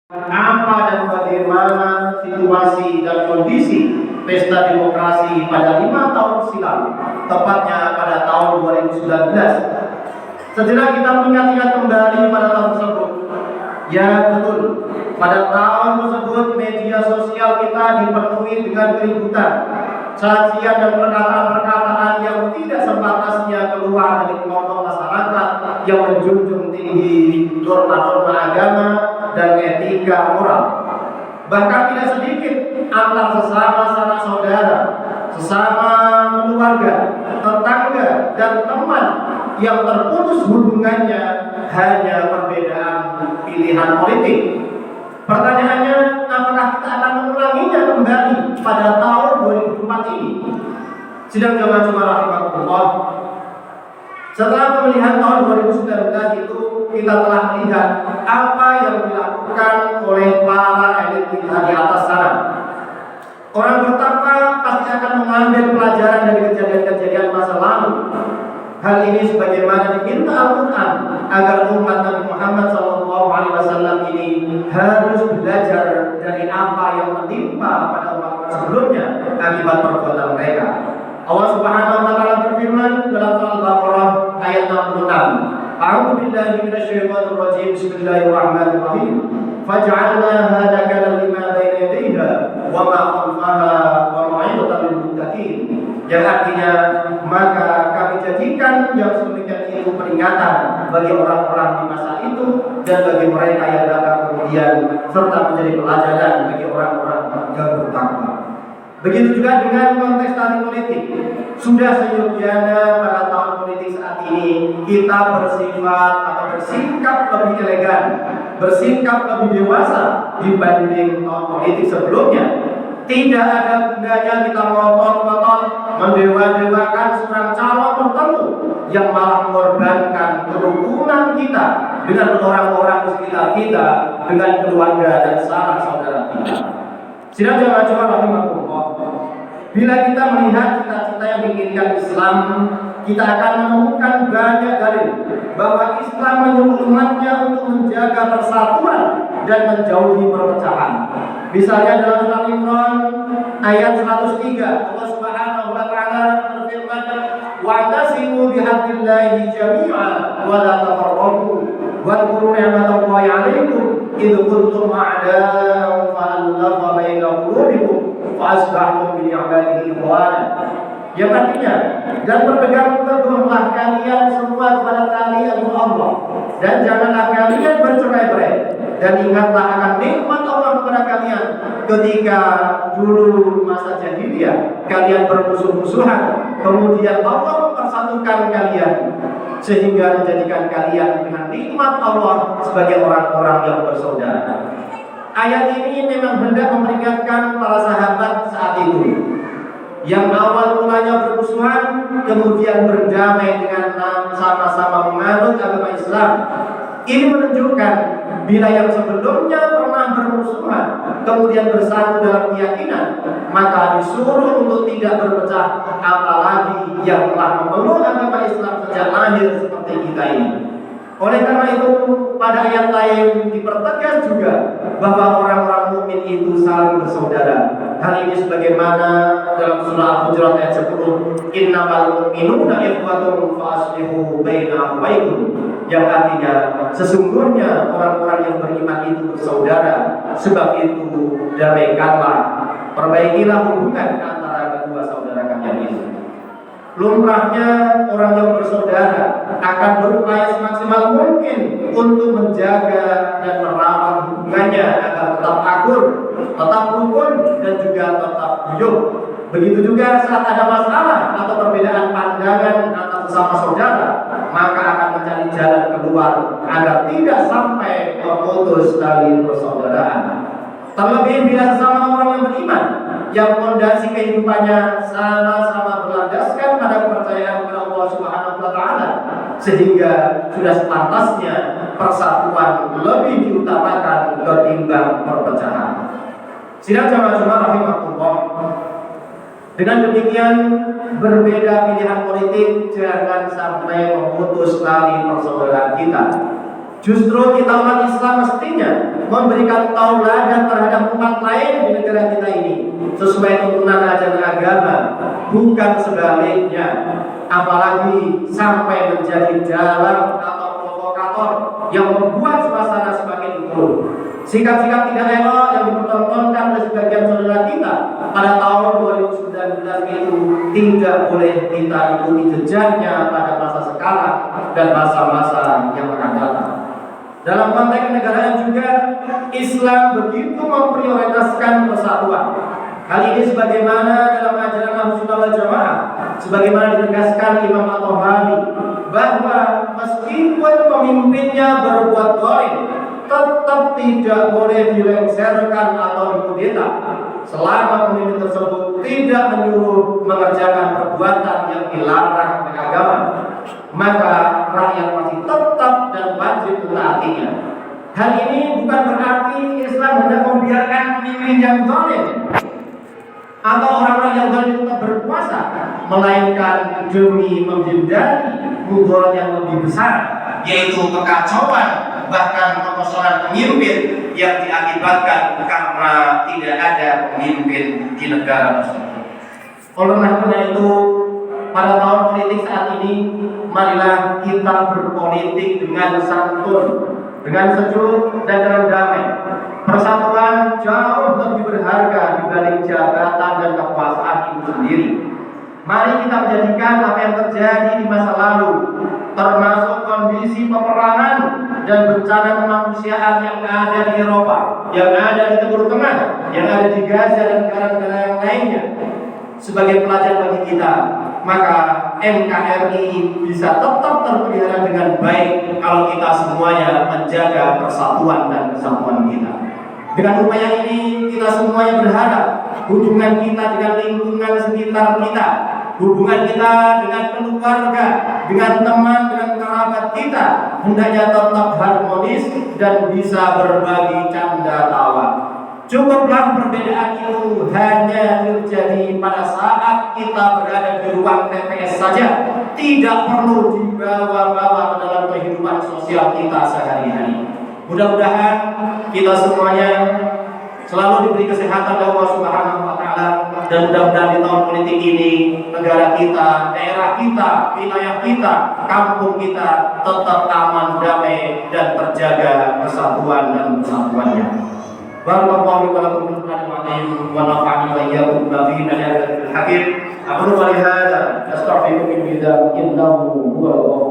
apa dan bagaimana situasi dan kondisi pesta demokrasi pada 5 tahun silam, tepatnya pada tahun 2019. Sejenak kita mengingat-ingat kembali pada tahun tersebut. Ya betul, pada tahun tersebut media sosial kita dipenuhi dengan keributan, cacian dan perkataan-perkataan yang tidak sepantasnya keluar dari kelompok masyarakat yang menjunjung tinggi norma-norma agama dan etika moral. Bahkan tidak sedikit antar sesama sanak saudara, sesama keluarga, tetangga, dan teman yang terputus hubungannya hanya perbedaan pilihan politik. Pertanyaannya, apakah kita akan mengulanginya kembali pada tahun 2004 ini? Sidang jamaah Jumat rahimahullah. Setelah pemilihan tahun 2019 itu, kita telah melihat apa yang dilakukan oleh para elit kita di atas sana. Orang bertakwa pasti akan mengambil pelajaran dari kejadian-kejadian masa lalu. Hal ini sebagaimana diminta Al-Quran agar umat Nabi Muhammad SAW ini harus belajar dari apa yang menimpa pada umat sebelumnya akibat perbuatan mereka. Allah Subhanahu wa taala berfirman dalam surah Al-Baqarah ayat 66. A'udzu billahi minasyaitonir rajim. Bismillahirrahmanirrahim. Faj'alnaha nakalan lima baina yadayha wa ma khalfaha wa mau'izatan lil muttaqin. Yang artinya, maka kami jadikan yang sedemikian itu peringatan bagi orang-orang di masa itu dan bagi mereka yang datang kemudian, serta menjadi pelajaran bagi orang-orang yang bertakwa. Begitu juga dengan kontestasi politik. Sudah seyogianya pada tahun politik saat ini kita bersifat atau bersikap lebih elegan, bersikap lebih dewasa dibanding tahun politik sebelumnya. Tidak ada gunanya kita ngotot-ngotot mendewa-dewakan seorang calon tertentu yang malah mengorbankan kerukunan kita dengan orang-orang di sekitar kita, dengan keluarga dan sanak saudara kita. Sidang jamaah Jumat rahimahullah. Bila kita melihat cita-cita yang diinginkan Islam, kita akan menemukan banyak dalil bahwa Islam menyuruh umatnya untuk menjaga persatuan dan menjauhi perpecahan. Misalnya dalam surah Imran ayat 103, Allah Subhanahu wa taala berfirman, "Wa'tasimu bihablillahi jami'an wa la tafarraqu wadhkuru ni'matallahi 'alaikum idh kuntum a'da'an fa'alafa baina qulubikum fa'asbahtum bi ni'matihi ikhwana." Yang artinya, dan berpegang teguhlah kalian semua kepada tali Allah, dan janganlah kalian bercerai-berai, dan ingatlah akan nikmat Allah kepada kalian ketika dulu masa jahiliyah kalian bermusuh-musuhan, kemudian Allah mempersatukan kalian sehingga menjadikan kalian dengan nikmat Allah sebagai orang-orang yang bersaudara. Ayat ini memang hendak memperingatkan para sahabat saat itu yang awal mulanya bermusuhan, kemudian berdamai dengan sama-sama menganut agama Islam. Ini menunjukkan bila yang sebelumnya pernah bermusuhan, kemudian bersatu dalam keyakinan, maka disuruh untuk tidak berpecah, apalagi yang telah memeluk agama Islam sejak lahir seperti kita ini. Oleh karena itu, pada ayat lain dipertegas juga bahwa orang-orang mukmin itu saling bersaudara. Hal ini sebagaimana dalam surah Al-Hujurat ayat 10, "Innamal mu'minuna ikhwatun fa'aslihu baina akhawaykum." Yang artinya, sesungguhnya orang-orang yang beriman itu bersaudara, sebab itu damaikanlah, perbaikilah hubungan antara kedua saudara kalian itu. Lumrahnya orang yang bersaudara akan berupaya semaksimal mungkin untuk menjaga dan merawat hubungannya agar tetap akur, tetap rukun, dan juga tetap guyup. Begitu juga saat ada masalah atau perbedaan pandangan antara sesama saudara, maka akan mencari jalan keluar agar tidak sampai memutus tali persaudaraan. Terlebih bila sesama orang yang beriman, yang fondasi kehidupannya sama-sama berlandaskan pada kepercayaan kepada Allah Subhanahu wa taala, sehingga sudah sepantasnya persatuan lebih diutamakan ketimbang perpecahan. Sidang jamaah Jumat rahimahullah. Dengan demikian, berbeda pilihan politik jangan sampai memutus tali persaudaraan kita. Justru kita umat Islam mestinya memberikan tauladan terhadap umat lain di negara kita ini sesuai tuntunan ajaran agama, bukan sebaliknya. Apalagi sampai menjadi dalang atau provokator yang membuat suasana semakin buruk. Sikap-sikap tidak elok yang dipertontonkan oleh sebagian saudara kita pada tahun 2019 itu tidak boleh kita ikuti jejaknya pada masa sekarang dan masa-masa yang akan datang. Dalam konteks kenegaraan juga, Islam begitu memprioritaskan persatuan. Hal ini sebagaimana dalam ajaran Ahlussunnah wal Jamaah, sebagaimana ditegaskan Imam At-Tahawi, bahwa meskipun pemimpinnya berbuat zalim, tetap tidak boleh dilengsarkan atau dikudeta selama pemimpin tersebut tidak menyuruh mengerjakan perbuatan yang dilarang oleh agama, maka rakyat masih tetap dan wajib mentaatinya. Hal ini bukan berarti Islam hendak membiarkan pemimpin yang zalim atau orang-orang yang zalim tetap berkuasa, melainkan demi menghindari mudarat yang lebih besar, yaitu kekacauan bahkan kekosongan pemimpin yang diakibatkan karena tidak ada pemimpin di negara tersebut. Oleh karena itu, pada tahun politik saat ini, marilah kita berpolitik dengan santun, dengan sejuk dan dengan damai. Persatuan jauh lebih berharga dibanding jabatan dan kekuasaan itu sendiri. Mari kita menjadikan apa yang terjadi di masa lalu, termasuk kondisi peperangan dan bencana kemanusiaan yang ada di Eropa, yang ada di Timur Tengah, yang ada di Gaza dan negara-negara yang lainnya, sebagai pelajaran bagi kita. Maka NKRI bisa tetap terpelihara dengan baik kalau kita semuanya menjaga persatuan dan kesatuan kita. Dengan upaya ini, kita semuanya berharap hubungan kita dengan lingkungan sekitar kita, hubungan kita dengan keluarga, dengan teman, dengan kerabat kita hendaknya tetap harmonis dan bisa berbagi canda tawa. Cukuplah perbedaan itu hanya terjadi pada saat kita berada di ruang TPS saja, tidak perlu dibawa-bawa ke dalam kehidupan sosial kita sehari-hari. Mudah-mudahan kita semuanya selalu diberi kesehatan dari Allah Subhanahu wa Ta'ala, dan mudah-mudahan di tahun politik ini negara kita, daerah kita, wilayah kita, kampung kita tetap aman, damai dan terjaga kesatuan dan kesatuannya. Barakallahu wa lakum fil Qur'an wa nafa'ani wa iyyakum bima fihi min ayatil hakim. Aqulu ma li hadza astaghfiruka min dzambi innahu huwal ghafur